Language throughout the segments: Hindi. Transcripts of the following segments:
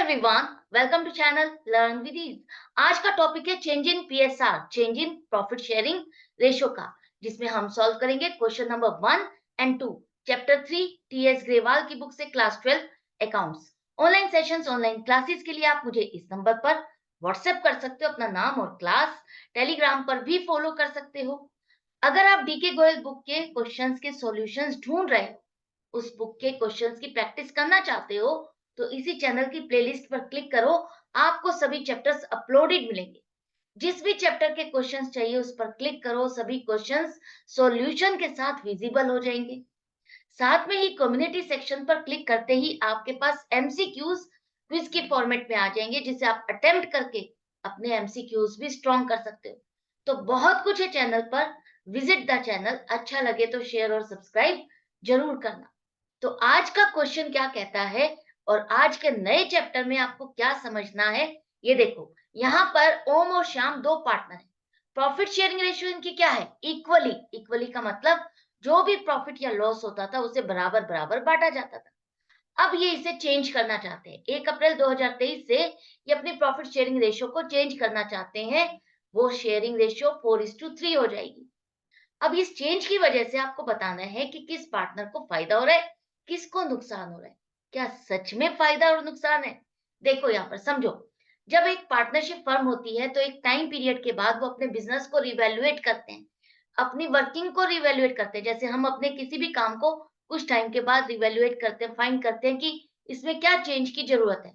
Everyone, welcome to channel learn with ease. आज का टॉपिक है change in PSR, change in profit sharing ratio का, जिसमें हम सॉल्व करेंगे क्वेश्चन नंबर 1 और 2, चैप्टर 3 टीएस ग्रेवाल की बुक से, class 12 accounts. Online sessions, online classes के लिए आप मुझे इस नंबर पर व्हाट्सएप कर सकते हो, अपना नाम और क्लास। टेलीग्राम पर भी फॉलो कर सकते हो। अगर आप डीके गोयल बुक के क्वेश्चंस के सॉल्यूशंस ढूंढ रहे हो, उस बुक के क्वेश्चंस की प्रैक्टिस करना चाहते हो, तो इसी चैनल की प्लेलिस्ट पर क्लिक करो। आपको सभी चैप्टर्स अपलोडेड मिलेंगे। जिस भी चैप्टर के क्वेश्चंस चाहिए उस पर क्लिक करो, सभी क्वेश्चंस सॉल्यूशन के साथ विजिबल हो जाएंगे। साथ में ही कम्युनिटी सेक्शन पर क्लिक करते ही आपके पास एमसीक्यूज क्विज के फॉर्मेट में आ जाएंगे, जिसे आप अटेम्प्ट करके अपने एमसीक्यूज भी स्ट्रॉन्ग कर सकते हो। तो बहुत कुछ है चैनल पर। Visit the channel. अच्छा लगे तो शेयर और सब्सक्राइब जरूर करना। तो आज का क्वेश्चन क्या कहता है और आज के नए चैप्टर में आपको क्या समझना है, ये देखो। यहाँ पर ओम और श्याम दो पार्टनर हैं। प्रॉफिट शेयरिंग रेशियो इनकी क्या है? इक्वली। इक्वली का मतलब जो भी प्रॉफिट या लॉस होता था उसे बराबर बराबर बांटा जाता था। अब ये इसे चेंज करना चाहते हैं। 1 अप्रैल 2023 से ये अपनी प्रॉफिट शेयरिंग रेशियो को चेंज करना चाहते हैं। वो शेयरिंग रेशियो 4:3 हो जाएगी। अब इस चेंज की वजह से आपको बताना है कि किस पार्टनर को फायदा हो रहा है, किसको नुकसान हो रहा है। क्या सच में फायदा और नुकसान है? देखो यहाँ पर समझो। जब एक पार्टनरशिप फर्म होती है तो एक टाइम पीरियड के बाद वो अपने बिजनेस को रिवैल्यूएट करते हैं, अपनी वर्किंग को रिवैल्यूएट करते हैं। जैसे हम अपने किसी भी काम को कुछ टाइम के बाद रिवैल्यूएट करते हैं, फाइंड करते हैं कि इसमें क्या चेंज की जरूरत है।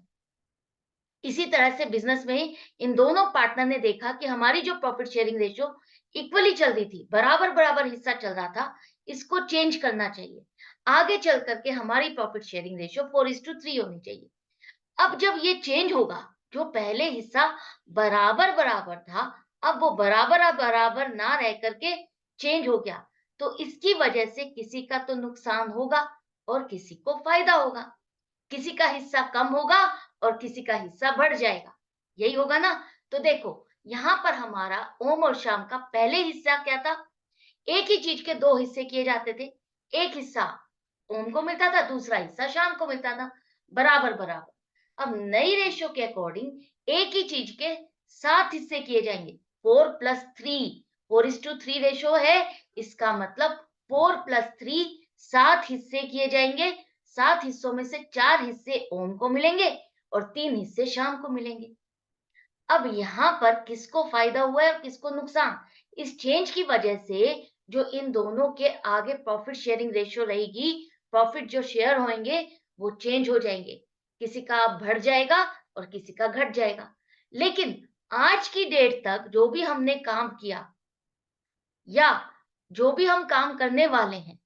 इसी तरह से बिजनेस में इन दोनों पार्टनर ने देखा कि हमारी जो प्रॉफिट शेयरिंग रेशियो इक्वली चल रही थी, बराबर बराबर हिस्सा चल रहा था, इसको चेंज करना चाहिए। आगे चल करके हमारी प्रॉफिट शेयरिंग रेशियो 4:3 होनी चाहिए। अब जब ये चेंज होगा, जो पहले हिस्सा बराबर बराबर था, अब वो बराबर बराबर ना रह करके चेंज हो गया, तो इसकी वजह से किसी का तो नुकसान होगा और किसी को फायदा होगा। किसी का हिस्सा कम होगा और किसी का हिस्सा बढ़ जाएगा। यही होगा ना? तो देखो, यहाँ पर हमारा ओम और शाम का पहले हिस्सा क्या था? एक ही चीज के दो हिस्से किए जाते थे। एक हिस्सा ओम को मिलता था, दूसरा हिस्सा शाम को मिलता था, बराबर बराबर। अब नई रेशियो के अकॉर्डिंग एक ही चीज के 7 हिस्से किए जाएंगे। 4+3, 4:3 रेशियो है। इसका मतलब 4+3, 7 हिस्से किए जाएंगे। 7 हिस्सों में से 4 हिस्से ओम को मिलेंगे और 3 हिस्से शाम को मिलेंगे। अब यहाँ पर किसको फायदा हुआ है और किसको नुकसान? इस चेंज की वजह से जो इन दोनों के आगे प्रॉफिट शेयरिंग रेशियो रहेगी, प्रॉफिट जो शेयर होंगे वो चेंज हो जाएंगे। किसी का बढ़ जाएगा और किसी का घट जाएगा। लेकिन आज की डेट तक जो भी हमने काम किया या जो भी हम काम करने वाले हैं,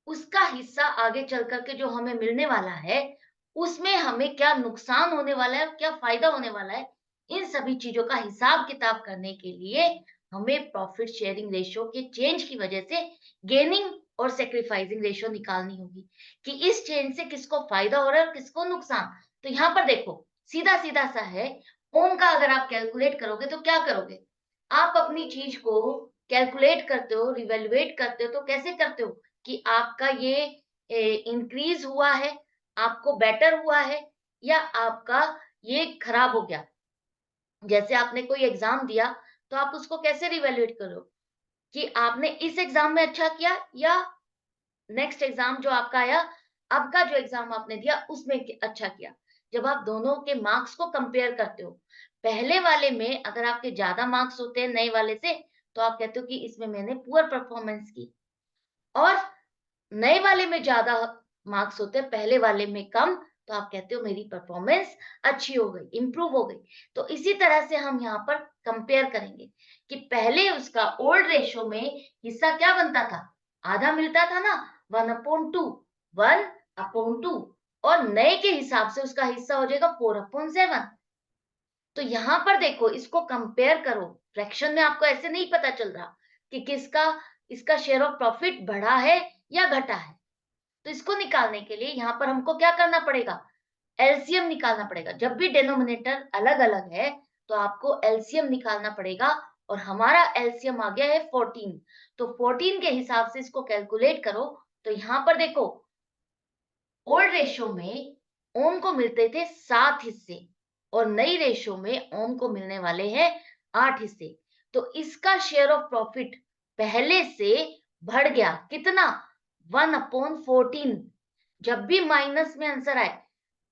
उसका हिस्सा आगे चल कर के जो हमें मिलने वाला है, उसमें हमें क्या नुकसान होने वाला है और क्या फायदा होने वाला है, इन सभी चीजों का हिसाब किताब करने के लिए हमें प्रॉफिट शेयरिंग रेशियो के चेंज की वजह से गेनिंग और सेक्रीफाइसिंग रेशियो निकालनी होगी कि इस चेंज से किसको फायदा हो रहा है और किसको नुकसान। तो यहाँ पर देखो, सीधा सीधा सा है। ओम का अगर आप कैलकुलेट करोगे तो क्या करोगे? आप अपनी चीज को कैलकुलेट करते हो, रिवैल्यूएट करते हो, तो कैसे करते हो कि आपका ये इंक्रीज हुआ है, आपको बेटर हुआ है, या आपका ये खराब हो गया। जैसे आपने कोई एग्जाम दिया, तो आप उसको कैसे रिवैल्यूएट करो कि आपने इस एग्जाम में अच्छा किया या नेक्स्ट एग्जाम जो आपका आया, अब का जो एग्जाम आपने दिया उसमें अच्छा किया। जब आप दोनों के मार्क्स को कंपेयर करते हो, पहले वाले में अगर आपके ज्यादा मार्क्स होते हैं नए वाले से, तो आप कहते हो कि इसमें मैंने पुअर परफॉर्मेंस की। और नए वाले में ज्यादा मार्क्स होते हैं, पहले वाले में कम, तो आप कहते हो मेरी परफॉर्मेंस अच्छी हो गई, इंप्रूव हो गई। तो इसी तरह से हम यहाँ पर कंपेयर करेंगे कि पहले उसका ओल्ड रेशो में हिस्सा क्या बनता था? आधा मिलता था ना, 1/2, 1/2। और नए के हिसाब से उसका हिस्सा हो जाएगा 4/7। तो यहाँ पर देखो, इसको कंपेयर करो। फ्रैक्शन में आपको ऐसे नहीं पता चल रहा कि किसका इसका शेयर ऑफ प्रॉफिट बढ़ा है या घटा है। तो इसको निकालने के लिए यहाँ पर हमको क्या करना पड़ेगा? एलसीएम निकालना पड़ेगा। जब भी डिनोमिनेटर अलग अलग है तो आपको एलसीएम निकालना पड़ेगा। और हमारा एलसीएम आ गया है 14। तो 14 के हिसाब से इसको कैलकुलेट करो। तो यहाँ पर देखो, ओल्ड रेशियो में ओम को मिलते थे 7 हिस्से और नई रेशो में ओम को मिलने वाले हैं 8 हिस्से। तो इसका शेयर ऑफ प्रॉफिट पहले से बढ़ गया कितना, 1/14। जब भी माइनस में आंसर आए,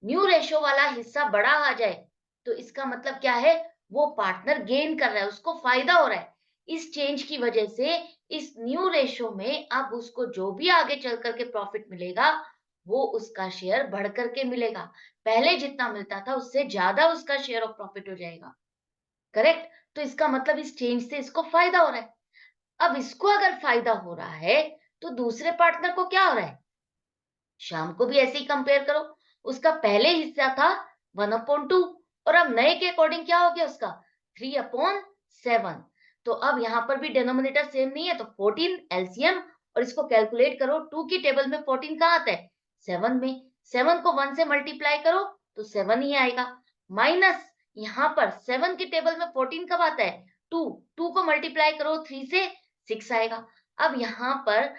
न्यू रेशो वाला हिस्सा बड़ा आ जाए, तो इसका मतलब क्या है, वो पार्टनर गेन कर रहा है, उसको फायदा हो रहा है। इस चेंज की वजह से इस न्यू रेशो में अब उसको जो भी आगे चल करके प्रॉफिट मिलेगा, वो उसका शेयर बढ़ करके मिलेगा। पहले जितना मिलता था उससे ज्यादा उसका शेयर ऑफ प्रॉफिट हो जाएगा। करेक्ट? तो इसका मतलब इस चेंज से इसको फायदा हो रहा है। अब इसको अगर फायदा हो रहा है, तो दूसरे पार्टनर को क्या हो रहा है? शाम को भी ऐसे ही कंपेयर करो, उसका पहले हिस्सा था 1/2 और अब नए के अकॉर्डिंग क्या हो गया उसका, 3/7। तो अब यहाँ पर भी डिनोमिनेटर सेम नहीं है, तो 14 एलसीएम, और इसको कैलकुलेट करो, 2 की टेबल में 14 कहाँ आता है, 7 में। 7 को 1 से मल्टीप्लाई करो तो 7 ही आएगा, माइनस यहाँ पर 7 की टेबल में 14 कब आता है, 2। 2 को मल्टीप्लाई करो 3 से, 6 आएगा। अब यहाँ पर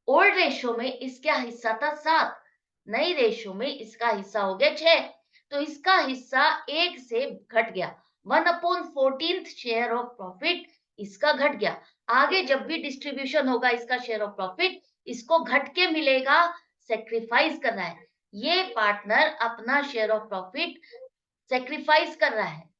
ओल्ड रेशो में इसका हिस्सा था 7, नई रेशो में इसका हिस्सा हो गया 6। तो इसका हिस्सा 1 से घट गया, 1/14 शेयर ऑफ प्रॉफिट इसका घट गया। आगे जब भी डिस्ट्रीब्यूशन होगा इसका शेयर ऑफ प्रॉफिट, इसको घट के मिलेगा, सेक्रीफाइस करना है। ये पार्टनर अपना शेयर ऑफ प्रॉफिट सेक्रीफाइस कर रहा है,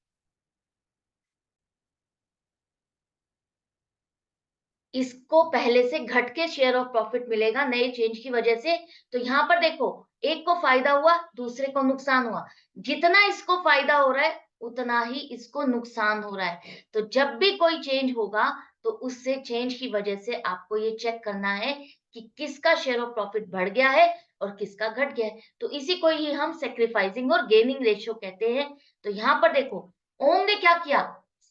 इसको पहले से घट के शेयर ऑफ प्रॉफिट मिलेगा नए चेंज की वजह से। तो यहाँ पर देखो, एक को फायदा हुआ, दूसरे को नुकसान हुआ। जितना इसको फायदा हो रहा है, उतना ही इसको नुकसान हो रहा है। तो जब भी कोई चेंज होगा, तो उससे चेंज की वजह से आपको ये चेक करना है कि किसका शेयर ऑफ प्रॉफिट बढ़ गया है और किसका घट गया है। तो इसी को ही हम सेक्रीफाइसिंग और गेनिंग रेशियो कहते हैं। तो यहाँ पर देखो, ओम ने क्या किया,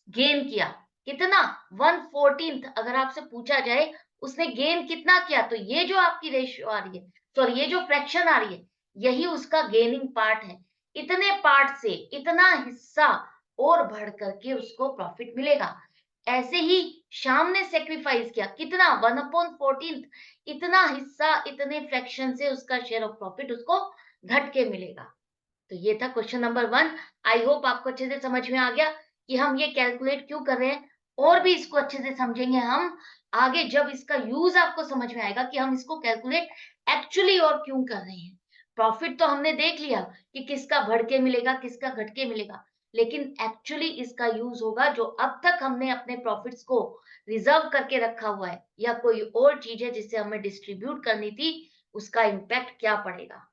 गेन किया, कितना, 1/14। अगर आपसे पूछा जाए उसने गेन कितना किया, तो ये जो आपकी रेशियो आ रही है, सॉरी ये जो फ्रैक्शन आ रही है, यही उसका गेनिंग पार्ट है। इतने पार्ट से इतना हिस्सा और बढ़ करके उसको प्रॉफिट मिलेगा। ऐसे ही शाम ने सेक्रीफाइस किया, कितना, 1/14। इतना हिस्सा इतने फ्रैक्शन से उसका शेयर ऑफ प्रॉफिट उसको घट के मिलेगा। तो ये था क्वेश्चन नंबर 1। आई होप आपको अच्छे से समझ में आ गया कि हम ये कैलकुलेट क्यों कर रहे हैं, और भी इसको अच्छे से समझेंगे हम आगे, जब इसका यूज आपको समझ में आएगा कि हम इसको कैलकुलेट एक्चुअली और क्यों कर रहे हैं। प्रॉफिट तो हमने देख लिया कि किसका बढ़ के मिलेगा, किसका घट के मिलेगा, लेकिन एक्चुअली इसका यूज होगा जो अब तक हमने अपने प्रॉफिट्स को रिजर्व करके रखा हुआ है, या कोई और चीज है जिसे हमें डिस्ट्रीब्यूट करनी थी, उसका इम्पैक्ट क्या पड़ेगा,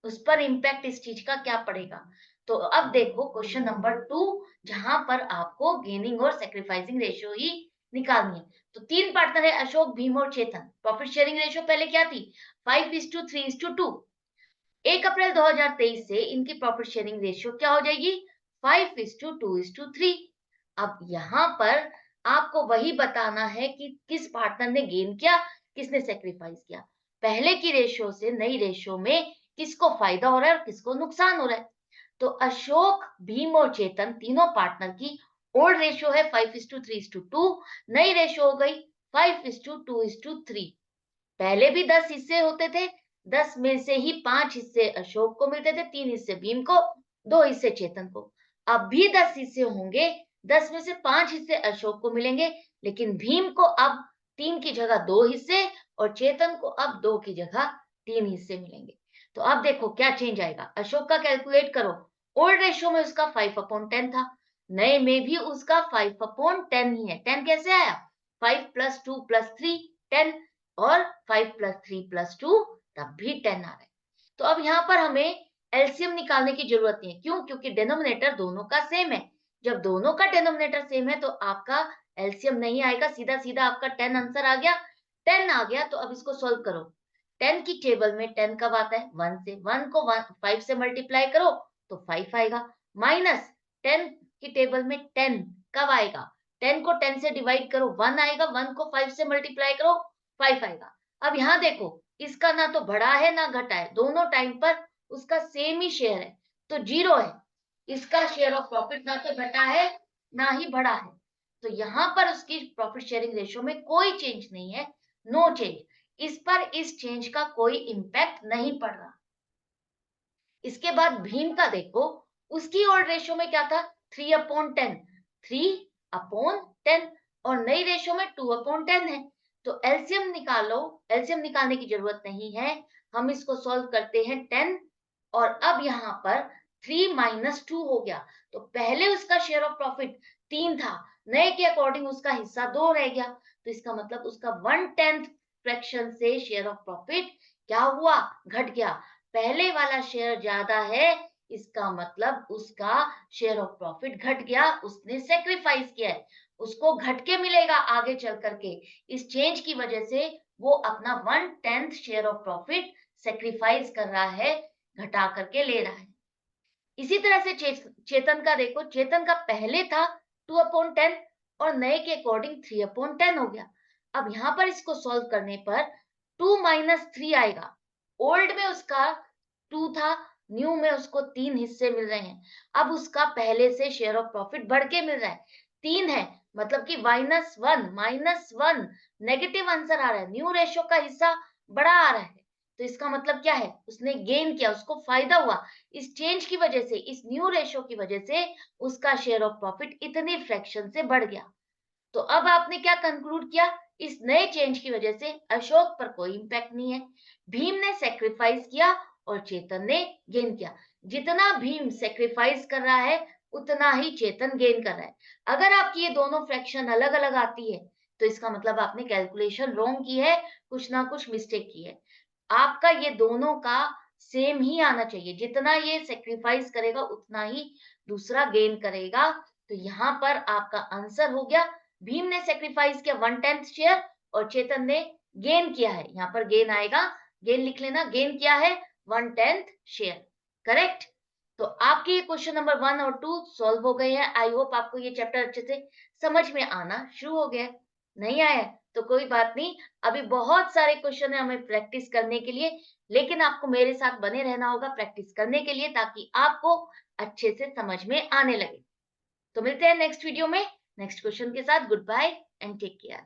उस पर इम्पैक्ट इस चीज का क्या पड़ेगा। तो अब देखो क्वेश्चन नंबर 2, जहां पर आपको गेनिंग और सेक्रीफाइसिंग रेशियो ही निकालनी है। तो 3 पार्टनर है, अशोक, भीम और चेतन। प्रॉफिट शेयरिंग रेशियो पहले क्या थी, 5:3:2। 1 अप्रैल 2023 से इनकी प्रॉफिट शेयरिंग रेशियो क्या हो जाएगी, 5:2:3। अब यहाँ पर आपको वही बताना है कि किस पार्टनर ने गेन किया, किसने सेक्रीफाइस किया। पहले की रेशियो से नई रेशियो में किसको फायदा हो रहा है और किसको नुकसान हो रहा है। तो अशोक, भीम और चेतन तीनों पार्टनर की ओल्ड रेशियो है 5:3:2, नई रेशियो हो गई 5:2:3। पहले भी 10 हिस्से होते थे, 10 में से ही 5 हिस्से अशोक को मिलते थे, 3 हिस्से भीम को, 2 हिस्से चेतन को। अब भी 10 हिस्से होंगे, 10 में से 5 हिस्से अशोक को मिलेंगे, लेकिन भीम को अब 3 की जगह 2 हिस्से और चेतन को अब 2 की जगह 3 हिस्से मिलेंगे। तो अब देखो क्या चेंज आएगा, अशोक का कैलकुलेट करो। ओल्ड रेशियो में उसका 5/10 था, नए में भी उसका 5/10 ही है। 10 कैसे आया, 5 + 2 + 3 10, और 5 + 3 + 2 तब भी 10 आ रहा है। तो अब यहाँ पर हमें एलसीएम निकालने की जरूरत नहीं है, क्यों, क्योंकि डिनोमिनेटर दोनों का सेम है। जब दोनों का डिनोमिनेटर सेम है तो आपका एलसीएम नहीं आएगा, सीधा सीधा आपका 10 आंसर आ गया। 10 आ गया तो अब इसको सोल्व करो। 10 की टेबल में 10 कब आता है, 1 से। 1 को 5 से मल्टीप्लाई करो तो 5 आएगा, माइनस 10 की टेबल में 10 कब आएगा, 10 को 10 से डिवाइड करो 1 आएगा, 1 को 5 से मल्टीप्लाई करो 5 आएगा। अब यहाँ देखो, इसका ना तो बढ़ा है ना घटा है, दोनों टाइम पर उसका सेम ही शेयर है, तो 0 है। इसका शेयर ऑफ प्रॉफिट ना तो घटा है ना ही बढ़ा है, तो यहाँ पर उसकी प्रॉफिट शेयरिंग रेशियो में कोई चेंज नहीं है, नो चेंज। इस पर इस चेंज का कोई इम्पैक्ट नहीं पड़ रहा। इसके बाद भीम का देखो, उसकी ओल्ड रेशियो में क्या था, 3/10, 3/10, और नई रेशियो में 2/10 है। तो एलसीएम निकालो, एलसीएम निकालने की जरूरत नहीं है, हम इसको सॉल्व करते हैं 10, और अब यहाँ पर 3 - 2 हो गया, तो पहले उसका शेयर ऑफ प्रॉफिट 3 था, नए के अकॉर्डिंग उसका हिस्सा 2 रह गया, तो इसका मतलब उसका 1/10 फ्रैक्शन से शेयर ऑफ प्रॉफिट क्या हुआ, घट गया। पहले वाला शेयर ज्यादा है, इसका मतलब उसका शेयर ऑफ प्रॉफिट घट गया, उसने सेक्रीफाइस किया है, उसको घट के मिलेगा आगे चल करके। इस चेंज की वजह से वो अपना 1/10 शेयर ऑफ प्रॉफिट सेक्रीफाइस कर रहा है, घटा करके ले रहा है। इसी तरह से चेतन का देखो, चेतन का पहले था 2/10 और नए के अकॉर्डिंग 3/10 हो गया। अब यहाँ पर इसको सॉल्व करने पर 2 - 3 आएगा, ओल्ड में उसका 2 था, न्यू में उसको 3 हिस्से मिल रहे हैं। अब उसका पहले से शेयर ऑफ प्रॉफिट बढ़ के मिल रहा है, 3 है, मतलब कि -1 नेगेटिव आंसर आ रहा है, न्यू रेशो का हिस्सा बड़ा आ रहा है, तो इसका मतलब क्या है, उसने गेन किया, उसको फायदा हुआ। इस चेंज की वजह से, इस न्यू रेशो की वजह से उसका शेयर ऑफ प्रॉफिट इतनी फ्रैक्शन से बढ़ गया। तो अब आपने क्या कंक्लूड किया, इस नए चेंज की वजह से अशोक पर कोई इंपैक्ट नहीं है, भीम ने सेक्रीफाइस किया और चेतन ने गेन किया। जितना भीम सेक्रीफाइस कर रहा है उतना ही चेतन गेन कर रहा है। अगर आपकी ये दोनों फ्रैक्शन अलग अलग आती है तो इसका मतलब आपने कैलकुलेशन रॉन्ग की है, कुछ ना कुछ मिस्टेक की है। आपका ये दोनों का सेम ही आना चाहिए, जितना ये सेक्रीफाइस करेगा उतना ही दूसरा गेन करेगा। तो यहाँ पर आपका आंसर हो गया, भीम ने सेक्रीफाइस किया 1/10 शेयर और चेतन ने गेन किया है, यहाँ पर गेन आएगा, गेन लिख लेना, गेन किया है 1/10 शेयर, करेक्ट। तो आपके ये क्वेश्चन नंबर 1 और 2 सॉल्व हो गए हैं। आई होप आपको ये चैप्टर अच्छे से समझ में आना शुरू हो गया है। नहीं आया तो कोई बात नहीं, अभी बहुत सारे क्वेश्चन है हमें प्रैक्टिस करने के लिए, लेकिन आपको मेरे साथ बने रहना होगा प्रैक्टिस करने के लिए, ताकि आपको अच्छे से समझ में आने लगे। तो मिलते हैं नेक्स्ट वीडियो में नेक्स्ट क्वेश्चन के साथ। Goodbye and take care.